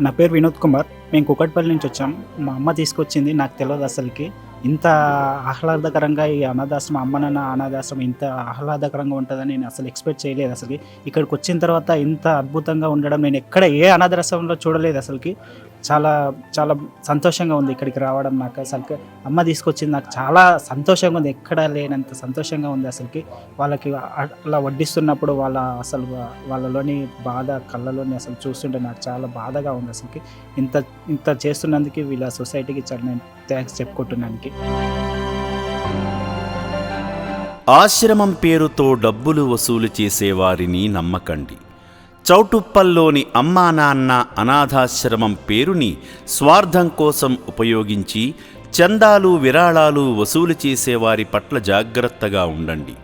నా పేరు వినోద్ కుమార్. మేము కూకట్పల్లి నుంచి వచ్చాం. మా అమ్మ తీసుకొచ్చింది. నాకు తెలవదు అసలకి. ఇంత ఆహ్లాదకరంగా ఈ అనాథాశ్రమం, అమ్మ నాన్న అనాథాశ్రమం ఇంత ఆహ్లాదకరంగా ఉంటదని నేను అసలు ఎక్స్‌పెక్ట్ చేయలేదు అసలకి. ఇక్కడికొచ్చిన తర్వాత ఇంత అద్భుతంగా ఉండడం నేను ఎక్కడ ఏ అనాథాశ్రమంలో చూడలేదు అసలకి. చాలా చాలా సంతోషంగా ఉంది ఇక్కడికి రావడం నాకు అసలుకి. అమ్మ తీసుకొచ్చింది నాకు చాలా సంతోషంగా ఉంది. ఎక్కడ లేనంత సంతోషంగా ఉంది అసలకి. వాళ్ళకి అలా వడ్డిస్తున్నప్పుడు వాళ్ళలోని బాధ కళ్ళలోని అసలు చూస్తుంటే నాకు చాలా బాధగా ఉంది అసలకి. ఇంత ఇంత చేస్తున్నందుకు వీళ్ళ సొసైటీకి చాలా నేను థ్యాంక్స్ చెప్పుకుంటున్నానికి. ఆశ్రమం పేరుతో డబ్బులు వసూలు చేసేవారిని నమ్మకండి. చౌటుప్పల్లోని అమ్మా నాన్న అనాథాశ్రమం పేరుని స్వార్థం కోసం ఉపయోగించి చందాలు విరాళాలు వసూలు చేసేవారి పట్ల జాగ్రత్తగా ఉండండి.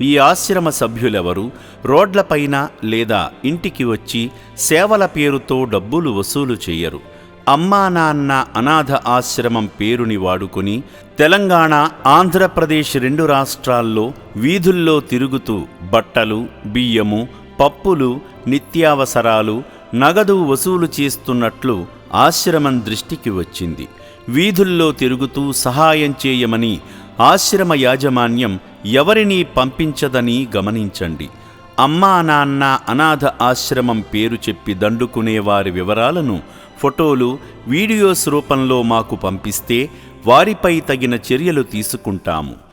ఈ ఆశ్రమ సభ్యులెవరూ రోడ్లపైన లేదా ఇంటికి వచ్చి సేవల పేరుతో డబ్బులు వసూలు చేయరు. అమ్మా నాన్న అనాథ ఆశ్రమం పేరుని వాడుకొని తెలంగాణ, ఆంధ్రప్రదేశ్ 2 రాష్ట్రాల్లో వీధుల్లో తిరుగుతూ బట్టలు, బియ్యము, పప్పులు, నిత్యావసరాలు, నగదు వసూలు చేస్తున్నట్లు ఆశ్రమం దృష్టికి వచ్చింది. వీధుల్లో తిరుగుతూ సహాయం చేయమని ఆశ్రమ యాజమాన్యం ఎవరినీ పంపించదని గమనించండి. అమ్మా నాన్న అనాథ ఆశ్రమం పేరు చెప్పి దండుకునే వారి వివరాలను ఫోటోలు, వీడియోస్ రూపంలో మాకు పంపిస్తే వారిపై తగిన చర్యలు తీసుకుంటాము.